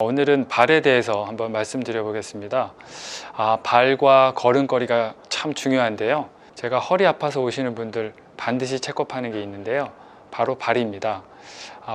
오늘은 발에 대해서 한번 말씀드려 보겠습니다. 발과 걸음걸이가 참 중요한데요. 제가 허리 아파서 오시는 분들 반드시 체크업하는 게 있는데요. 바로 발입니다.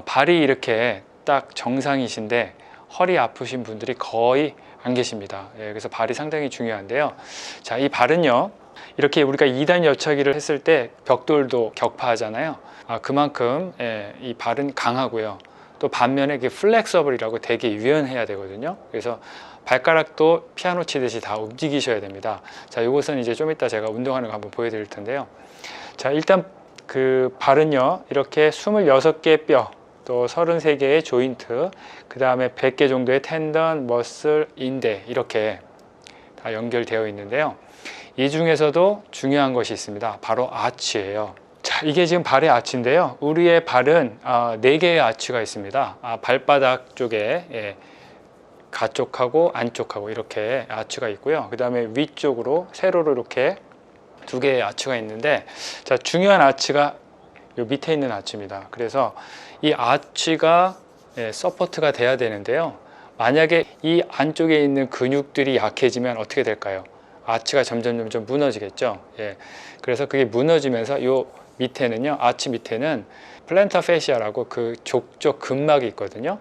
발이 이렇게 딱 정상이신데 허리 아프신 분들이 거의 안 계십니다. 그래서 발이 상당히 중요한데요. 자, 이 발은요, 이렇게 우리가 2단 여차기를 했을 때 벽돌도 격파하잖아요. 그만큼 이 발은 강하고요. 또 반면에 플렉서블이라고 되게 유연해야 되거든요. 그래서 발가락도 피아노 치듯이 다 움직이셔야 됩니다. 자, 이것은 이제 좀 이따 제가 운동하는 거 한번 보여드릴 텐데요. 자, 일단 그 발은요, 이렇게 26개의 뼈, 또 33개의 조인트, 그 다음에 100개 정도의 텐던, 머슬, 인대, 이렇게 다 연결되어 있는데요. 이 중에서도 중요한 것이 있습니다. 바로 아치예요. 자, 이게 지금 발의 아치인데요. 우리의 발은 4개의 아치가 있습니다. 발바닥 쪽에 가쪽하고 안쪽하고 이렇게 아치가 있고요. 그 다음에 위쪽으로 세로로 이렇게 2개의 아치가 있는데, 자, 중요한 아치가 요 밑에 있는 아치입니다. 그래서 이 아치가 서포트가 돼야 되는데요. 만약에 이 안쪽에 있는 근육들이 약해지면 어떻게 될까요? 아치가 점점 무너지겠죠. 그래서 그게 무너지면서 요 밑에는요, 아치 밑에는 플랜터 페시아라고 그 족저 근막이 있거든요.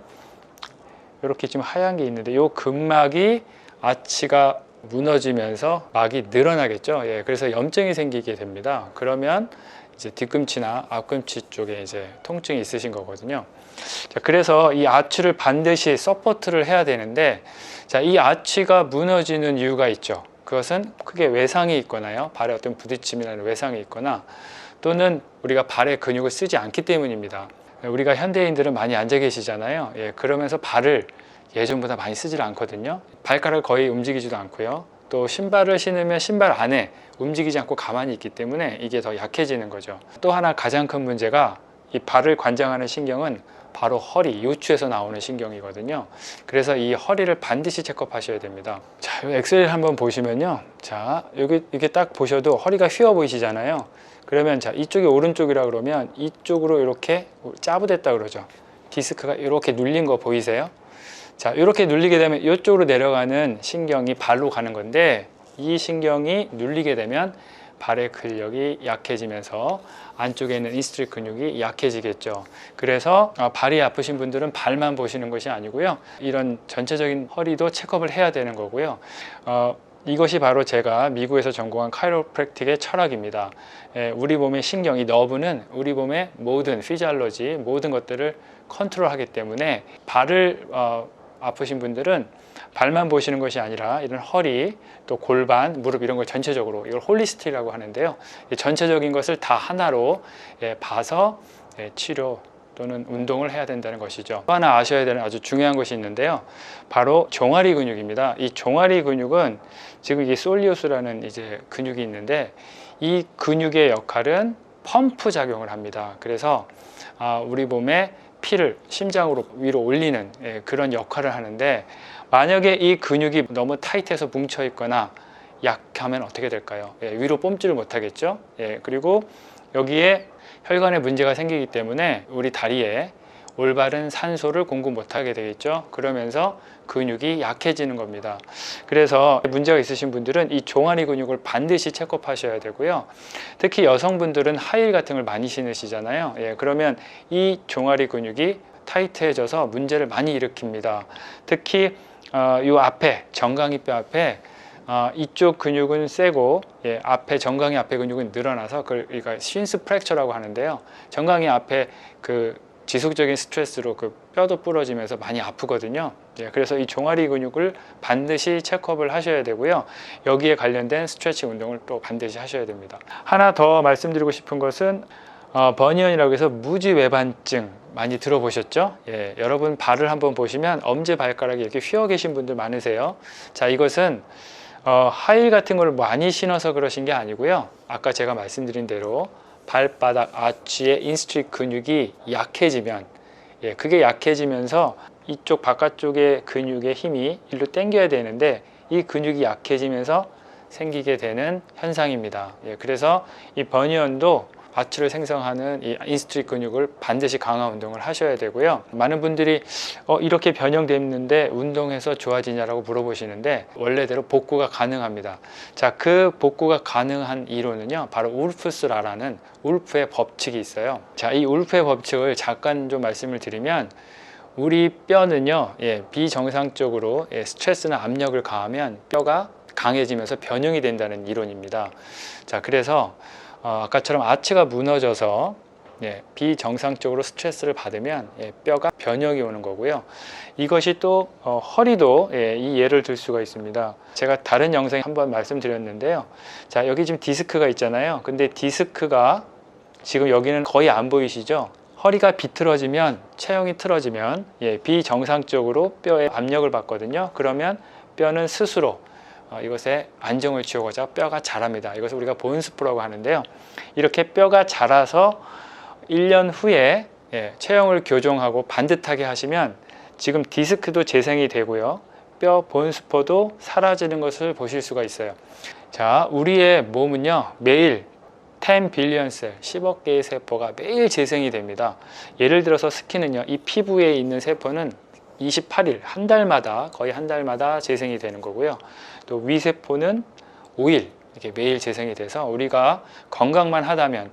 이렇게 좀 하얀 게 있는데, 요 근막이 아치가 무너지면서 막이 늘어나겠죠. 그래서 염증이 생기게 됩니다. 그러면 이제 뒤꿈치나 앞꿈치 쪽에 이제 통증이 있으신 거거든요. 자, 그래서 이 아치를 반드시 서포트를 해야 되는데, 자, 이 아치가 무너지는 이유가 있죠. 그것은 크게 외상이 있거나요, 발에 어떤 부딪힘이나 외상이 있거나, 또는 우리가 발의 근육을 쓰지 않기 때문입니다. 우리가 현대인들은 많이 앉아 계시잖아요. 그러면서 발을 예전보다 많이 쓰질 않거든요. 발가락을 거의 움직이지도 않고요. 또 신발을 신으면 신발 안에 움직이지 않고 가만히 있기 때문에 이게 더 약해지는 거죠. 또 하나 가장 큰 문제가, 이 발을 관장하는 신경은 바로 허리, 요추에서 나오는 신경이거든요. 그래서 이 허리를 반드시 체크업하셔야 됩니다. 자, 이 엑셀 한번 보시면요. 자, 여기 이렇게 딱 보셔도 허리가 휘어 보이시잖아요. 그러면 자, 이쪽이 오른쪽이라 그러면 이쪽으로 이렇게 짜부됐다 그러죠. 디스크가 이렇게 눌린 거 보이세요? 자, 이렇게 눌리게 되면 이쪽으로 내려가는 신경이 발로 가는 건데, 이 신경이 눌리게 되면 발의 근력이 약해지면서 안쪽에 있는 인스트릿 근육이 약해지겠죠. 그래서 발이 아프신 분들은 발만 보시는 것이 아니고요, 이런 전체적인 허리도 체크업을 해야 되는 거고요. 이것이 바로 제가 미국에서 전공한 카이로프랙틱의 철학입니다. 우리 몸의 신경, 이 너브는 우리 몸의 모든 피지올로지, 모든 것들을 컨트롤하기 때문에 발을 아프신 분들은 발만 보시는 것이 아니라 이런 허리, 또 골반, 무릎 이런 걸 전체적으로, 이걸 홀리스틱이라고 하는데요. 전체적인 것을 다 하나로 봐서 치료 또는 운동을 해야 된다는 것이죠. 또 하나 아셔야 되는 아주 중요한 것이 있는데요. 바로 종아리 근육입니다. 이 종아리 근육은 지금 이게 솔리우스라는 이제 근육이 있는데, 이 근육의 역할은 펌프 작용을 합니다. 그래서 우리 몸에 피를 심장으로 위로 올리는 그런 역할을 하는데, 만약에 이 근육이 너무 타이트해서 뭉쳐 있거나 약하면 어떻게 될까요? 위로 뽐지를 못하겠죠. 그리고 여기에 혈관에 문제가 생기기 때문에 우리 다리에 올바른 산소를 공급 못하게 되겠죠. 그러면서 근육이 약해지는 겁니다. 그래서 문제가 있으신 분들은 이 종아리 근육을 반드시 체크업하셔야 되고요. 특히 여성분들은 하이힐 같은 걸 많이 신으시잖아요. 그러면 이 종아리 근육이 타이트해져서 문제를 많이 일으킵니다. 특히 이 앞에 정강이뼈 앞에 이쪽 근육은 세고, 앞에 정강이 앞에 근육은 늘어나서 그걸 우리가 쉰스 프랙처라고 하는데요. 정강이 앞에 그 지속적인 스트레스로 그 뼈도 부러지면서 많이 아프거든요. 그래서 이 종아리 근육을 반드시 체크업을 하셔야 되고요. 여기에 관련된 스트레칭 운동을 또 반드시 하셔야 됩니다. 하나 더 말씀드리고 싶은 것은 버니언이라고 해서 무지외반증 많이 들어보셨죠? 여러분 발을 한번 보시면 엄지발가락이 이렇게 휘어 계신 분들 많으세요. 자, 이것은 하이힐 같은 걸 많이 신어서 그러신 게 아니고요. 아까 제가 말씀드린 대로 발바닥 아치의 인스트릿 근육이 약해지면, 그게 약해지면서 이쪽 바깥쪽의 근육의 힘이 일로 당겨야 되는데, 이 근육이 약해지면서 생기게 되는 현상입니다. 그래서 이 버니언도 아치를 생성하는 이 인스트릭 근육을 반드시 강화 운동을 하셔야 되고요. 많은 분들이 이렇게 변형됐는데 운동해서 좋아지냐라고 물어보시는데 원래대로 복구가 가능합니다. 자, 그 복구가 가능한 이론은요, 바로 울프스라라는 울프의 법칙이 있어요. 자, 이 울프의 법칙을 잠깐 좀 말씀을 드리면, 우리 뼈는요, 비정상적으로 스트레스나 압력을 가하면 뼈가 강해지면서 변형이 된다는 이론입니다. 자, 그래서 아까처럼 아치가 무너져서 비정상적으로 스트레스를 받으면 뼈가 변형이 오는 거고요. 이것이 또 허리도 이 예를 들 수가 있습니다. 제가 다른 영상에 한번 말씀드렸는데요. 자, 여기 지금 디스크가 있잖아요. 근데 디스크가 지금 여기는 거의 안 보이시죠? 허리가 비틀어지면, 체형이 틀어지면 비정상적으로 뼈에 압력을 받거든요. 그러면 뼈는 스스로 이것에 안정을 취하고자 뼈가 자랍니다. 이것을 우리가 본스프라고 하는데요. 이렇게 뼈가 자라서 1년 후에 체형을 교정하고 반듯하게 하시면 지금 디스크도 재생이 되고요. 뼈 본스퍼도 사라지는 것을 보실 수가 있어요. 자, 우리의 몸은요, 매일 10 빌리언 셀, 10억 개의 세포가 매일 재생이 됩니다. 예를 들어서 스킨은요, 이 피부에 있는 세포는 28일, 한 달마다, 거의 한 달마다 재생이 되는 거고요. 또 위세포는 5일 이렇게 매일 재생이 돼서 우리가 건강만 하다면,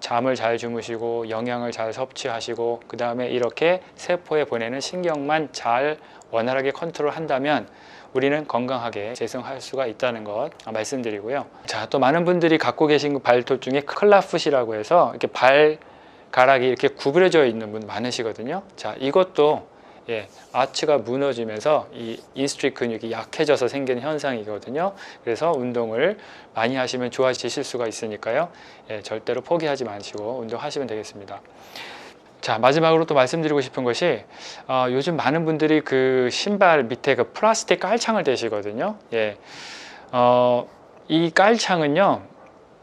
잠을 잘 주무시고 영양을 잘 섭취하시고 그 다음에 이렇게 세포에 보내는 신경만 잘 원활하게 컨트롤 한다면 우리는 건강하게 재생할 수가 있다는 것 말씀드리고요. 자, 또 많은 분들이 갖고 계신 발톱 중에 클라풋이라고 해서 이렇게 발가락이 이렇게 구부려져 있는 분 많으시거든요. 자, 이것도 아치가 무너지면서 이 인스트릭 근육이 약해져서 생기는 현상이거든요. 그래서 운동을 많이 하시면 좋아지실 수가 있으니까요. 절대로 포기하지 마시고 운동하시면 되겠습니다. 자, 마지막으로 또 말씀드리고 싶은 것이 요즘 많은 분들이 그 신발 밑에 그 플라스틱 깔창을 대시거든요. 이 깔창은요,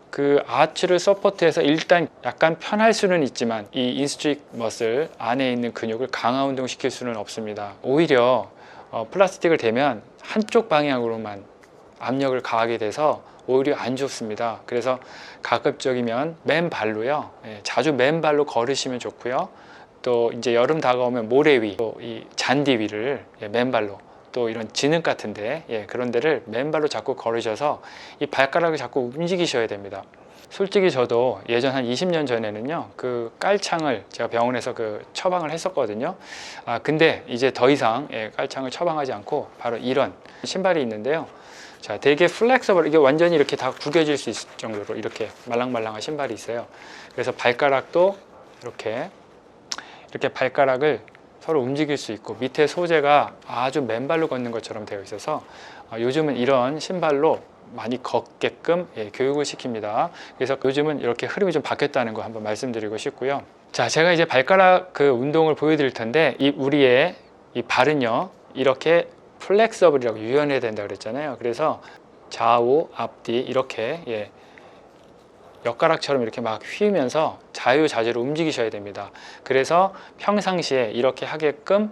그 아치를 서포트해서 일단 약간 편할 수는 있지만 이 인스트릭 머슬 안에 있는 근육을 강화 운동시킬 수는 없습니다. 오히려 플라스틱을 대면 한쪽 방향으로만 압력을 가하게 돼서 오히려 안 좋습니다. 그래서 가급적이면 맨발로요, 자주 맨발로 걸으시면 좋고요. 또 이제 여름 다가오면 모래 위, 또 이 잔디 위를 맨발로, 또 이런 진흙 같은데 그런 데를 맨발로 자꾸 걸으셔서 이 발가락을 자꾸 움직이셔야 됩니다. 솔직히 저도 예전 한 20년 전에는요, 그 깔창을 제가 병원에서 그 처방을 했었거든요. 근데 이제 더 이상 깔창을 처방하지 않고 바로 이런 신발이 있는데요. 자, 되게 플렉서블, 이게 완전히 이렇게 다 구겨질 수 있을 정도로 이렇게 말랑말랑한 신발이 있어요. 그래서 발가락도 이렇게 발가락을 서로 움직일 수 있고 밑에 소재가 아주 맨발로 걷는 것처럼 되어 있어서 요즘은 이런 신발로 많이 걷게끔 교육을 시킵니다. 그래서 요즘은 이렇게 흐름이 좀 바뀌었다는 거 한번 말씀드리고 싶고요. 자, 제가 이제 발가락 그 운동을 보여드릴 텐데, 우리의 이 발은요, 이렇게 플렉서블이라고 유연해야 된다 그랬잖아요. 그래서 좌우 앞뒤 이렇게 엿가락처럼 이렇게 막 휘면서 자유자재로 움직이셔야 됩니다. 그래서 평상시에 이렇게 하게끔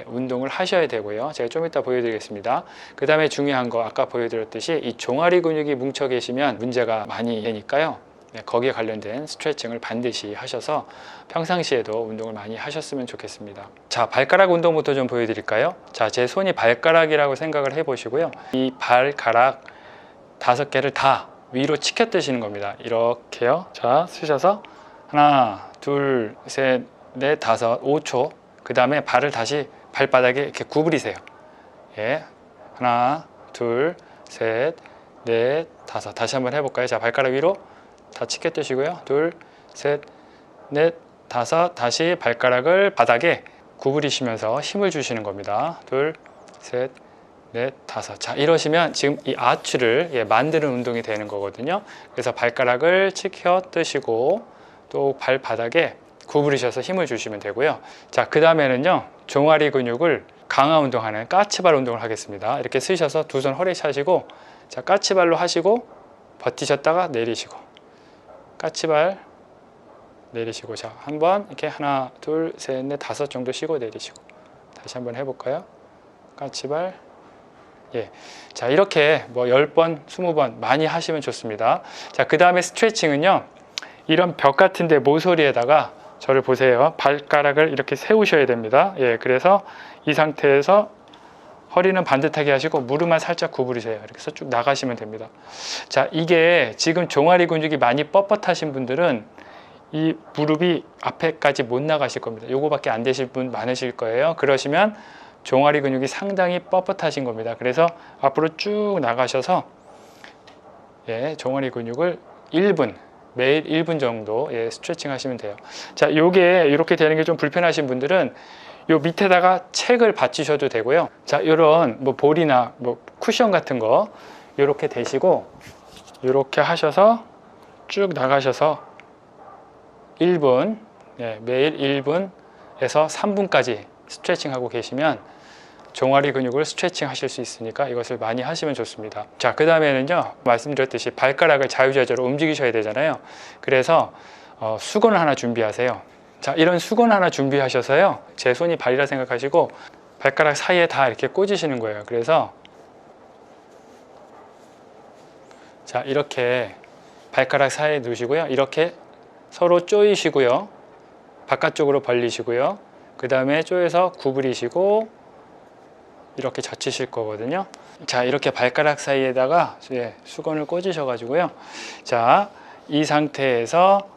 운동을 하셔야 되고요. 제가 좀 이따 보여드리겠습니다. 그 다음에 중요한 거, 아까 보여드렸듯이 이 종아리 근육이 뭉쳐 계시면 문제가 많이 되니까요. 거기에 관련된 스트레칭을 반드시 하셔서 평상시에도 운동을 많이 하셨으면 좋겠습니다. 자, 발가락 운동부터 좀 보여드릴까요? 자, 제 손이 발가락이라고 생각을 해 보시고요. 이 발가락 5개를 다 위로 치켜 뜨시는 겁니다. 이렇게요. 자, 쓰셔서 하나, 둘, 셋, 넷, 다섯, 5초. 그 다음에 발을 다시 발바닥에 이렇게 구부리세요. 하나, 둘, 셋, 넷, 다섯. 다시 한번 해볼까요? 자, 발가락 위로 다 치켜 뜨시고요. 둘, 셋, 넷, 다섯. 다시 발가락을 바닥에 구부리시면서 힘을 주시는 겁니다. 둘, 셋, 넷, 다섯. 자, 이러시면 지금 이 아치를 만드는 운동이 되는 거거든요. 그래서 발가락을 치켜 뜨시고 또 발바닥에 구부리셔서 힘을 주시면 되고요. 자, 그 다음에는요, 종아리 근육을 강화 운동하는 까치발 운동을 하겠습니다. 이렇게 쓰셔서 두 손 허리 차시고, 자, 까치발로 하시고 버티셨다가 내리시고, 까치발 내리시고, 자, 한번 이렇게 하나, 둘, 셋, 넷, 다섯 정도 쉬고 내리시고, 다시 한번 해볼까요? 까치발. 자, 이렇게 뭐 10번, 20번 많이 하시면 좋습니다. 자, 그 다음에 스트레칭은요, 이런 벽 같은데 모서리에다가 저를 보세요. 발가락을 이렇게 세우셔야 됩니다. 예, 그래서 이 상태에서 허리는 반듯하게 하시고 무릎만 살짝 구부리세요. 이렇게 해서 쭉 나가시면 됩니다. 자, 이게 지금 종아리 근육이 많이 뻣뻣하신 분들은 이 무릎이 앞에까지 못 나가실 겁니다. 요거밖에 안 되실 분 많으실 거예요. 그러시면 종아리 근육이 상당히 뻣뻣하신 겁니다. 그래서 앞으로 쭉 나가셔서 예, 종아리 근육을 1분, 매일 1분 정도 예, 스트레칭 하시면 돼요. 자, 요게 이렇게 되는 게 좀 불편하신 분들은 요 밑에다가 책을 받치셔도 되고요. 자, 요런 뭐 볼이나 뭐 쿠션 같은 거 요렇게 대시고 요렇게 하셔서 쭉 나가셔서 1분, 예, 매일 1분에서 3분까지 스트레칭 하고 계시면 종아리 근육을 스트레칭 하실 수 있으니까 이것을 많이 하시면 좋습니다. 자, 그 다음에는요, 말씀드렸듯이 발가락을 자유자재로 움직이셔야 되잖아요. 그래서 수건을 하나 준비하세요. 자, 이런 수건 하나 준비하셔서요, 제 손이 발이라 생각하시고 발가락 사이에 다 이렇게 꽂으시는 거예요. 그래서 자, 이렇게 발가락 사이에 넣으시고요, 이렇게 서로 조이시고요, 바깥쪽으로 벌리시고요, 그 다음에 조여서 구부리시고 이렇게 젖히실 거거든요. 자, 이렇게 발가락 사이에다가 수건을 꽂으셔 가지고요, 자, 이 상태에서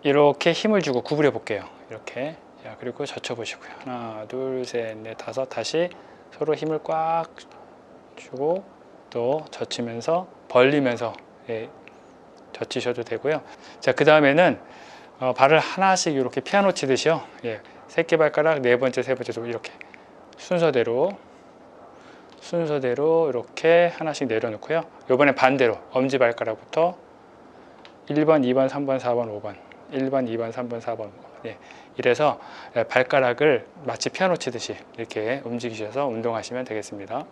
이렇게 힘을 주고 구부려 볼게요. 이렇게. 자, 그리고 젖혀 보시고요. 하나, 둘, 셋, 넷, 다섯. 다시 서로 힘을 꽉 주고 또 젖히면서 벌리면서 예, 젖히셔도 되고요. 자, 그 다음에는 발을 하나씩 이렇게 피아노 치듯이요, 예, 새끼발가락 네 번째, 세 번째 이렇게 순서대로 이렇게 하나씩 내려놓고요. 이번에 반대로 엄지발가락부터 1번, 2번, 3번, 4번, 5번 1번, 2번, 3번, 4번, 5번 예, 이래서 발가락을 마치 피아노 치듯이 이렇게 움직이셔서 운동하시면 되겠습니다.